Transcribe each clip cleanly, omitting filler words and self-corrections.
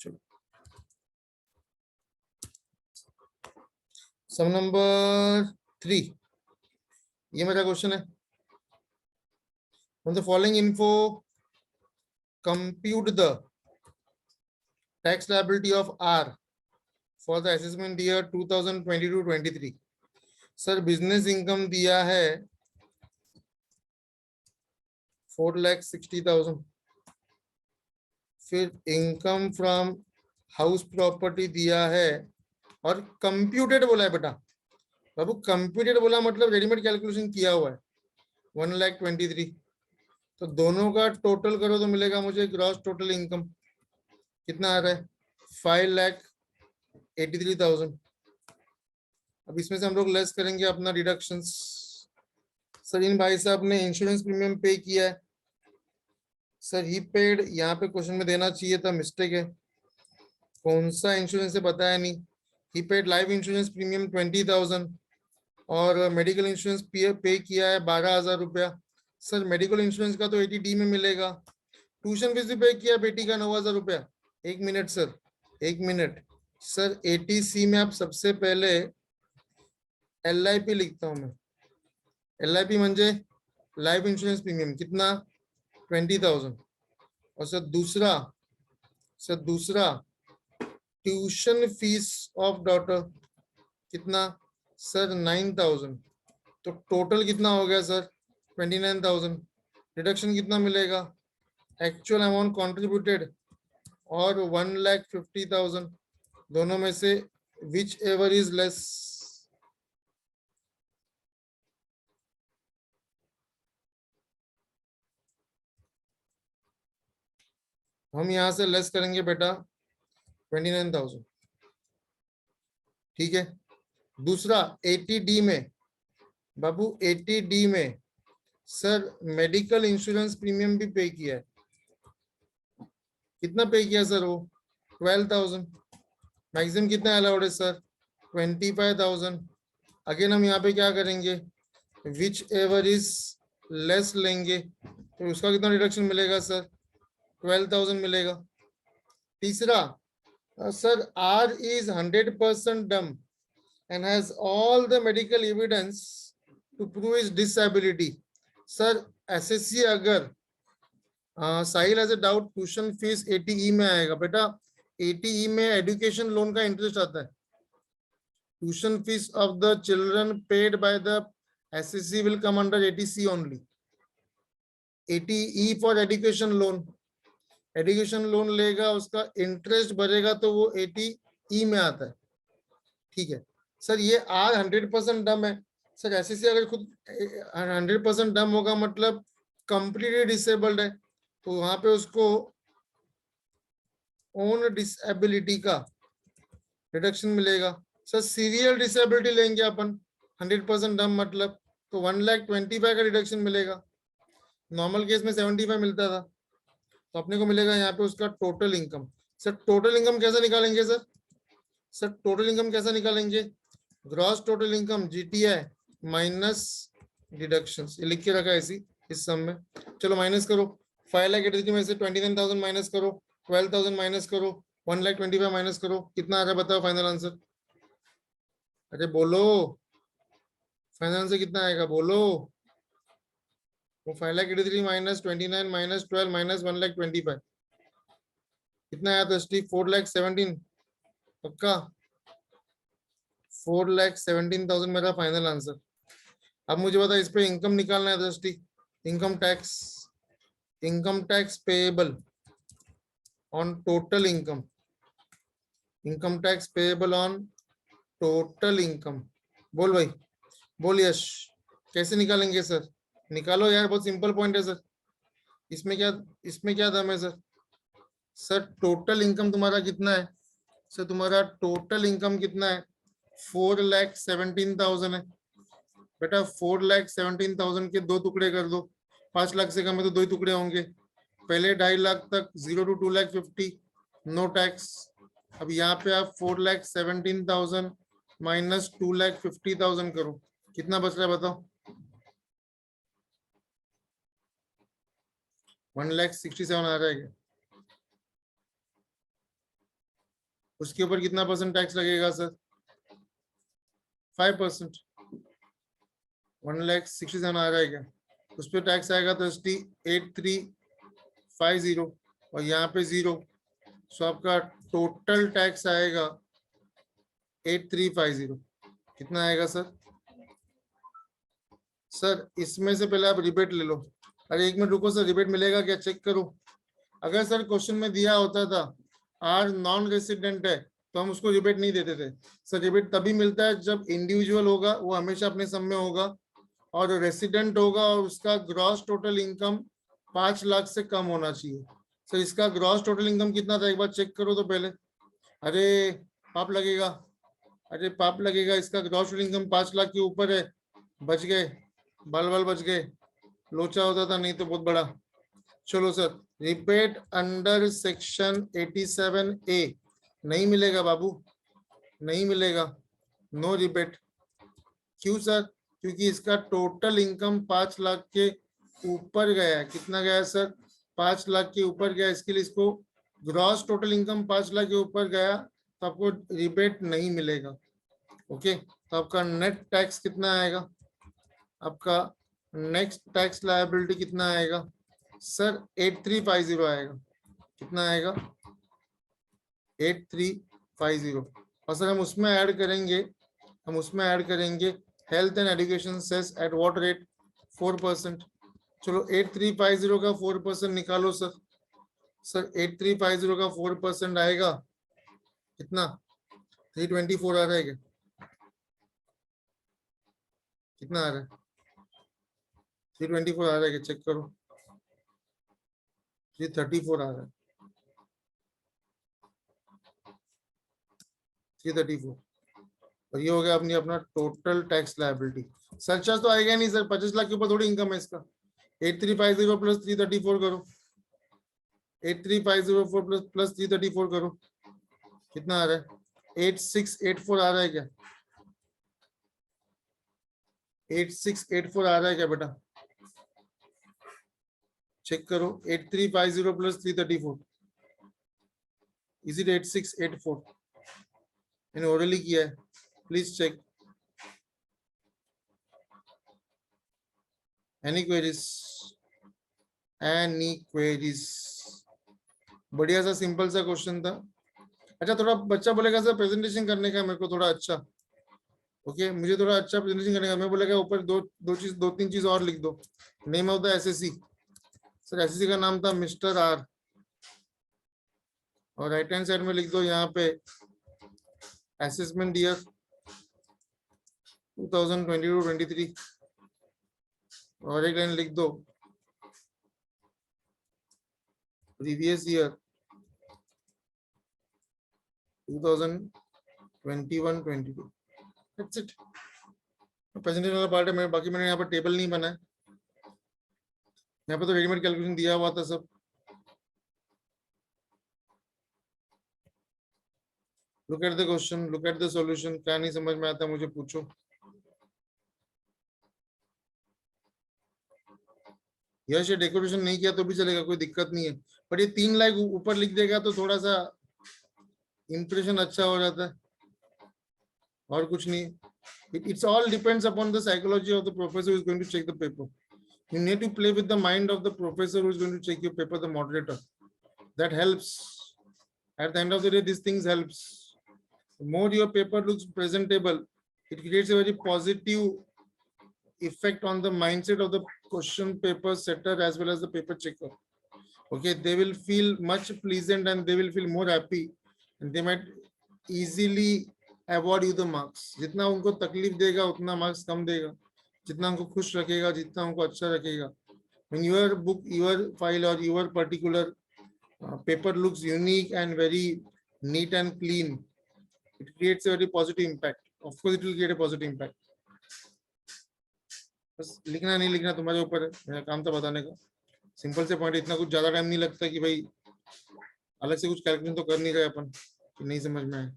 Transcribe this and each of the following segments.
चलो सम नंबर 3, ये मेरा क्वेश्चन है। From the following info, compute the tax liability of R for the assessment year 2022-23। Sir business income दिया है 4,60,000, फिर इनकम फ्रॉम हाउस प्रॉपर्टी दिया है और कंप्यूटेड बोला है। बेटा बाबू कंप्यूटेड बोला मतलब रेडीमेड कैलकुलेशन किया हुआ है 1,23,000। तो दोनों का टोटल करो तो मिलेगा मुझे ग्रॉस टोटल इनकम कितना आ रहा है 5,83,000। अब इसमें से हम लोग लेस करेंगे अपना डिडक्शंस। सर इन भाई साहब ने इंश्योरेंस प्रीमियम पे किया है। सर ही पेड यहाँ पे क्वेश्चन में देना चाहिए था, मिस्टेक है। कौन सा इंश्योरेंस है बताया नहीं। ही पेड लाइफ इंश्योरेंस प्रीमियम 20,000 और मेडिकल इंश्योरेंस पे किया है 12,000 रुपया। सर मेडिकल इंश्योरेंस का तो 80D में मिलेगा। ट्यूशन फीस भी पे किया बेटी का 9,000 रुपया। एक मिनट सर, एक मिनट सर। 80C में आप सबसे पहले LIP लिखता हूं मैं। LIP म्हणजे लाइफ इंश्योरेंस प्रीमियम कितना 20,000। और सर दूसरा ट्यूशन फीस ऑफ डॉटर कितना सर 9,000। तो टोटल कितना हो गया सर 29,000। डिडक्शन कितना मिलेगा एक्चुअल अमाउंट कॉन्ट्रीब्यूटेड और 1,50,000। दोनों में से विच एवर इज लेस। हम यहां से लेस करेंगे बेटा 29,000, ठीक है। दूसरा 80D में बाबू 80D में सर मेडिकल इंश्योरेंस प्रीमियम भी पे किया है। कितना पे किया सर वो 12,000। मैक्सिमम कितना अलाउड है सर 25,000। अगेन हम यहाँ पे क्या करेंगे विच एवर इज लेस लेंगे तो उसका कितना डिडक्शन मिलेगा सर 12,000 मिलेगा। तीसरा sir R is 100% dumb and has all the medical evidence to prove his disability। Sir SSC अगर Sahil as a doubt tuition fees 80E में आएगा। बेटा 80E में एजुकेशन लोन का इंटरेस्ट आता है। Tuition fees of the children paid by the SSC will come under 80C only। 80E for education loan. Education loan लेगा उसका इंटरेस्ट भरेगा तो वो 80E में आता है, ठीक है। सर ये R 100% डम है। सर SSC अगर खुद 100% डम होगा मतलब कंप्लीटली डिसेबल्ड है तो वहां पे उसको ओन डिसेबिलिटी का रिडक्शन मिलेगा। सर सीरियल डिसेबिलिटी लेंगे अपन 100% डम मतलब तो 1,25,000 का रिडक्शन मिलेगा। नॉर्मल केस में 75 मिलता था तो अपने को मिलेगा यहाँ पे उसका total income. Sir total income कैसे निकालेंगे सर? सर टोटल इनकम कैसे निकालेंगे? Gross total income GTI minus deductions. ये लिख के रखा है इसी इस सम में। चलो माइनस करो 5,83,000 में से 29,000 माइनस करो, 12,000 माइनस करो, 1,25,000 माइनस करो, कितना आ रहा है बताओ फाइनल आंसर। अरे बोलो फाइनल आंसर कितना आएगा बोलो। वो 5,83,000 माइनस 29 माइनस 12 माइनस 1,25,000 कितना आया दृष्टि 4,17,000 पक्का 4,17,000 मेरा फाइनल आंसर। अब मुझे बता इस पे इनकम निकालना है दृष्टि। Income tax payable on total income. Income tax payable on total income. बोल भाई बोल यश कैसे निकालेंगे सर? निकालो यार बहुत सिंपल पॉइंट है सर। इसमें क्या दम है सर? सर टोटल इनकम तुम्हारा कितना है? सर तुम्हारा टोटल इनकम कितना है 4,17,000 है। बेटा 4,17,000 के दो टुकड़े कर दो। 5 लाख से कम है तो दो ही टुकड़े होंगे। पहले 2.5 लाख तक 0 to 2,50,000 नो टैक्स। अब यहाँ पे आप 4,17,000 माइनस 2,50,000 करो कितना बच रहा है बताओ? 1,67,000 आ रहा है क्या? उसके ऊपर कितना परसेंट टैक्स लगेगा सर? 5%। 1,60,000 आ रहा है क्या? उस पर टैक्स आएगा तो ST 8350 और यहाँ पे 0, सो आपका टोटल टैक्स आएगा 8350। कितना आएगा सर? सर इसमें से पहले आप रिबेट ले लो। अरे 1 मिनट रुको सर, रिबेट मिलेगा क्या चेक करो। अगर सर क्वेश्चन में दिया होता था आर नॉन रेसिडेंट है तो हम उसको रिबेट नहीं देते थे। सर रिबेट तभी मिलता है जब इंडिविजुअल होगा, वो हमेशा अपने सम में होगा, और रेसिडेंट होगा और उसका ग्रॉस टोटल इनकम 5 लाख से कम होना चाहिए। सर इसका ग्रॉस टोटल इनकम कितना था एक बार चेक करो तो पहले। अरे पाप लगेगा, अरे पाप लगेगा, इसका ग्रॉस टोटल इनकम 5 लाख के ऊपर है। बच गए, बाल बाल बच गए, लोचा होता था नहीं तो बहुत बड़ा। चलो sir, rebate under section 87A नहीं मिलेगा बाबू, नहीं मिलेगा, नो रिबेट। क्यों सर? क्योंकि इसका टोटल इनकम 5 लाख के ऊपर गया है। कितना गया है सर? 5 लाख के ऊपर गया, इसके लिए इसको ग्रॉस टोटल इनकम 5 लाख के ऊपर गया तो आपको रिबेट नहीं मिलेगा। ओके, तो आपका नेट टैक्स कितना आएगा? आपका नेक्स्ट टैक्स लायबिलिटी कितना आएगा सर? 8350 आएगा। कितना आएगा? 8350। और सर हम उसमें ऐड करेंगे, health and education cess at what rate? 4%। चलो 8350 का 4% निकालो सर। सर 8350 का 4% आएगा कितना? 324 आ रहा है क्या? कितना आ रहा है? 324 आ रहा है क्या? चेक करो। 334 आ रहा है, 334। और ये हो गया अपनी अपना टोटल टैक्स लायबिलिटी। सरचार्ज तो आएगा नहीं सर, 25 लाख के ऊपर थोड़ी इनकम है इसका। 8350 प्लस 334 करो, 8350 प्लस 334 करो, कितना आ रहा है? 8684 आ रहा है क्या? 8684 आ रहा है क्या बेटा? चेक करो। 8350 प्लस 334 इज इट 8684? मैंने ओरली किया है, please check. Any queries? Any queries? बढ़िया सा सिंपल सा क्वेश्चन था। अच्छा, थोड़ा बच्चा बोलेगा सर प्रेजेंटेशन करने का मेरे को थोड़ा अच्छा। ओके, मुझे थोड़ा अच्छा प्रेजेंटेशन करने का। मैं बोलेगा ऊपर दो तीन चीज और लिख दो। Name of the assessee. Sir SSC का नाम था मिस्टर आर, और राइट हैंड साइड में लिख दो यहाँ पे असेसमेंट ईयर 2022-23, और एक लाइन लिख दो previous year 2021-22। That's it. Presentation वाला पार्ट है मेरे, बाकी मैंने यहाँ पर टेबल नहीं बनाया, यहाँ पे तो रेडीमेड कैलकुलेशन दिया हुआ था सब। Look at the question, look at the solution. क्या नहीं समझ में आता मुझे पूछो। यश डेकोरेशन नहीं किया तो भी चलेगा, कोई दिक्कत नहीं है, पर ये 3 लाख ऊपर लिख देगा तो थोड़ा सा इंप्रेशन अच्छा हो जाता है, और कुछ नहीं। It's all depends upon the psychology of the professor who is going to check the paper. You need to play with the mind of the professor who is going to check your paper, the moderator. That helps. At the end of the day, these things helps. The more your paper looks presentable, it creates a very positive effect on the mindset of the question paper setter as well as the paper checker. Okay, they will feel much pleasant and they will feel more happy, and they might easily award you the marks. जितना उनको तकलीफ देगा उतना marks कम देगा, जितना उनको खुश रखेगा, जितना उनको अच्छा रखेगा. When your book, your file or your particular paper looks unique and very neat and clean, it creates a very positive impact. Of course it will create a positive impact. बस लिखना नहीं लिखना तुम्हारे ऊपर है, मेरा काम था बताने का. सिंपल से पॉइंट, इतना कुछ ज्यादा टाइम नहीं लगता कि भाई अलग से कुछ कैलकुलेशन तो कर नहीं रहे अपन कि नहीं समझ में आए.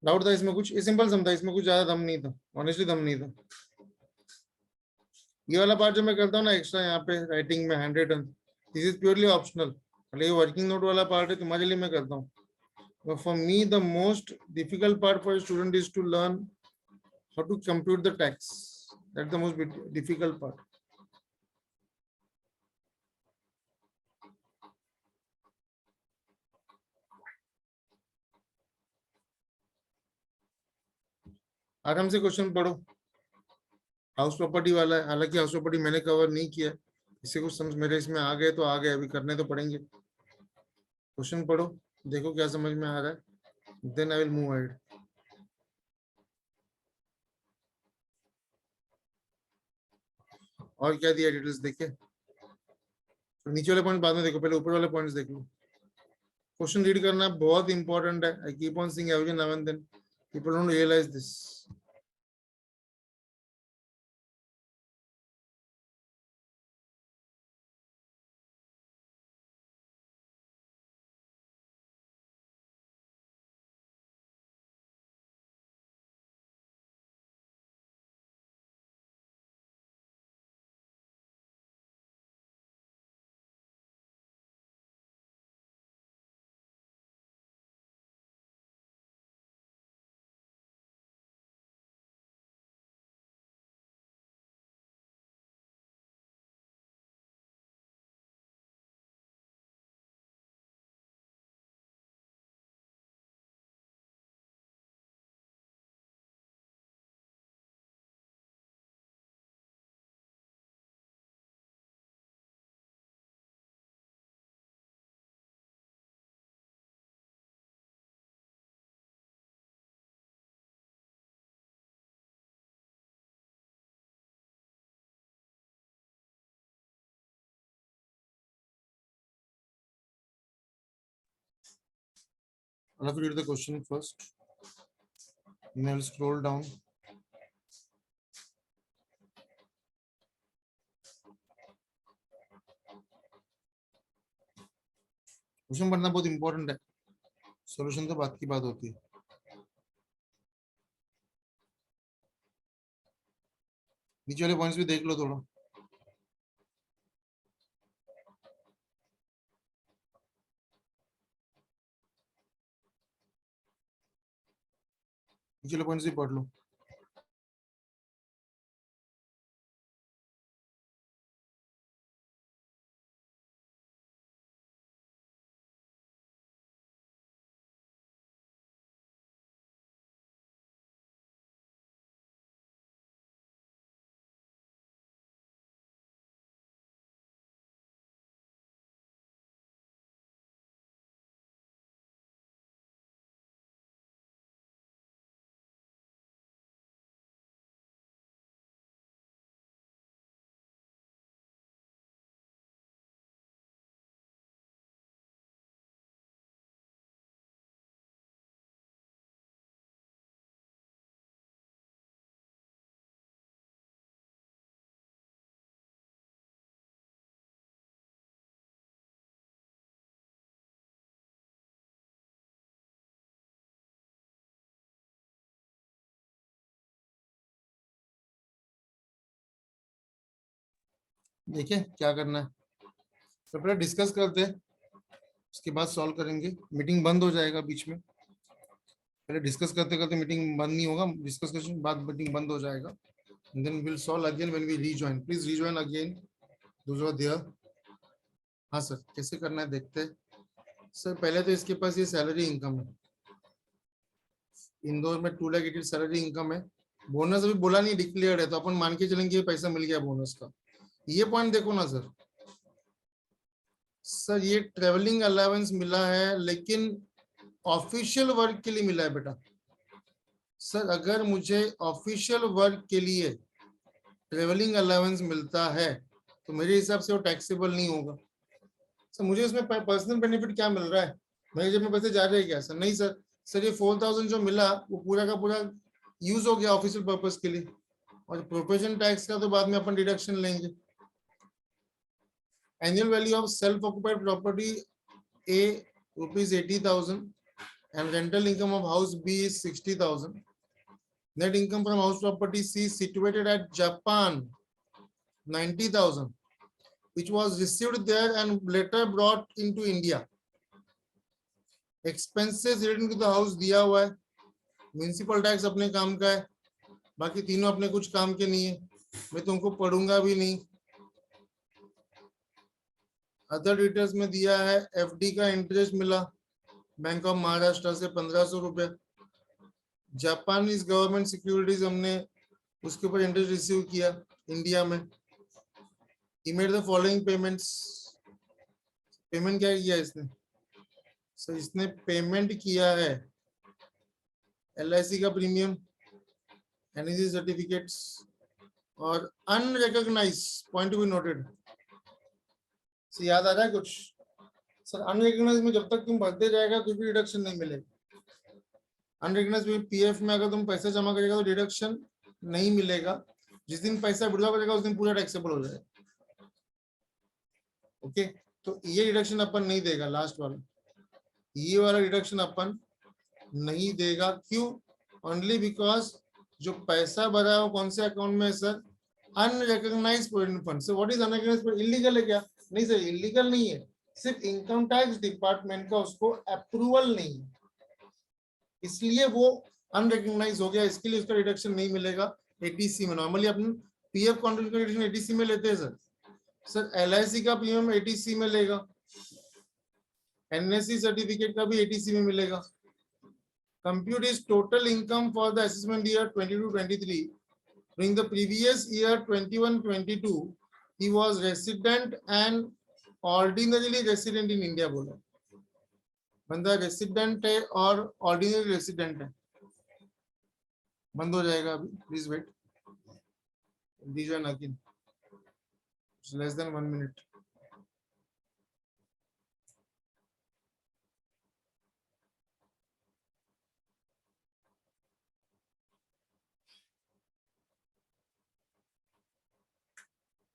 डाउट था इसमें कुछ? ये सिंपल समझा, इसमें कुछ ज्यादा दम नहीं था, ऑनेस्टली दम नहीं था. ये वाला पार्ट जो मैं करता हूँ ना एक्स्ट्रा यहाँ पे राइटिंग में handwritten, this is purely optional. ये वर्किंग नोट वाला पार्ट है, तुम्हारे लिए मैं करता हूँ. But for me, the most difficult part for a student is to learn how to compute the tax. That's the most difficult part. आराम से क्वेश्चन पढ़ो. हाउस प्रॉपर्टी वाला है, हालांकि हाउस प्रॉपर्टी मैंने कवर नहीं किया. इससे कुछ समझ मेरे इसमें आ गए तो आ गए, अभी करने तो पड़ेंगे. क्वेश्चन पढ़ो, देखो क्या समझ में आ रहा है. Then I will move ahead. और क्या दिया डिटेल्स देखिए. तो नीचे वाले पॉइंट बाद में देखो, पहले ऊपर वाले पॉइंट्स देख लो. क्वेश्चन रीड करना बहुत इंपॉर्टेंट है. I keep on seeing every now and then people don't realise this. I'll have to read the question first. Then I'll scroll down. Question पढ़ना बहुत इंपॉर्टेंट है. सॉल्यूशन तो बात की बात होती है. नीचे वाले पॉइंट्स भी देख लो थोड़ा. नीचे वाले पॉइंट्स भी पढ़ लो. देखिए क्या करना है, तो पहले डिस्कस करते हैं, उसके बाद सॉल्व करेंगे. मीटिंग बंद हो जाएगा बीच में. पहले डिस्कस करते करते मीटिंग बंद नहीं होगा, डिस्कस करने के बाद मीटिंग बंद हो जाएगा. Then will solve again when we rejoin. Please rejoin again those who are there. हाँ सर, कैसे करना है देखते हैं. सर पहले तो इसके पास ये सैलरी इनकम है. इंदौर में 2 लाख 80 सैलरी इनकम है. बोनस अभी बोला नहीं, डिक्लेयर्ड है, तो अपन मान के चलेंगे पैसा मिल गया बोनस का. ये पॉइंट देखो ना सर. सर ये ट्रेवलिंग अलाउंस मिला है, लेकिन ऑफिशियल वर्क के लिए मिला है बेटा. सर अगर मुझे ऑफिशियल वर्क के लिए ट्रेवलिंग अलाउंस मिलता है तो मेरे हिसाब से वो टैक्सेबल नहीं होगा. सर मुझे इसमें पर्सनल बेनिफिट क्या मिल रहा है, मेरे जेब में पैसे जा रहे हैं क्या? सर नहीं सर. सर ये 4,000 जो मिला वो पूरा का पूरा यूज हो गया ऑफिशियल पर्पस के लिए, और प्रोफेशन टैक्स का तो बाद में अपन डिडक्शन लेंगे. Annual value of self occupied property A rupees 80,000 and rental income of house B is 60,000. Net income from house property C situated at Japan 90,000. which was received there and later brought into India. Expenses relating to the house दिया हुआ है, municipal tax अपने काम का है, बाकी तीनों अपने कुछ काम के नहीं है, मैं तुमको पढ़ूंगा भी नहीं. अदर डिटेल्स में दिया है एफडी का इंटरेस्ट मिला बैंक ऑफ महाराष्ट्र से 1500 रुपए. जापानीज गवर्नमेंट सिक्योरिटीज हमने उसके ऊपर इंटरेस्ट रिसीव किया इंडिया में. He made the following payments. Payment क्या किया इसने? सो इसने पेमेंट किया है LIC का प्रीमियम, NEC सर्टिफिकेट्स और unrecognised point to be noted. याद आ रहा है कुछ? सर अनरिकॉग्नाइज में जब तक तुम भरते जाएगा कुछ भी डिडक्शन नहीं मिलेगा. अनरिकॉग्नाइज में पीएफ में अगर तुम पैसा जमा करेगा तो डिडक्शन नहीं मिलेगा. जिस दिन पैसा विड्रॉ करेगा उस दिन पूरा टैक्सेबल हो जाएगा. ओके, तो ये डिडक्शन अपन नहीं देगा. लास्ट वाला, ये वाला डिडक्शन अपन नहीं देगा. क्यों? ओनली बिकॉज जो पैसा भरा है वो कौन से अकाउंट में है sir? Unrecognised provident fund. So what is unrecognised? Illegal है क्या? नहीं सर, इलीगल नहीं है, सिर्फ इनकम टैक्स डिपार्टमेंट का उसको अप्रूवल नहीं है, इसलिए वो अनरिकॉग्नाइज हो गया. इसके लिए उसका डिडक्शन नहीं मिलेगा एटीसी में. नॉर्मली अपन पीएफ कॉन्ट्रीब्यूशन एटीसी में लेते हैं सर. सर LIC का प्रीमियम एटीसी में लेगा, NSE सर्टिफिकेट का भी एटीसी में मिलेगा. Compute is total income for the assessment year 22-23. During the previous year 21-22, he was resident and ordinarily resident in India. बोला बंदा रेसिडेंट है और ऑर्डिनरी रेसिडेंट है. बंद हो जाएगा अभी, प्लीज वेट. दीजिए नाकिन, less than 1 minute.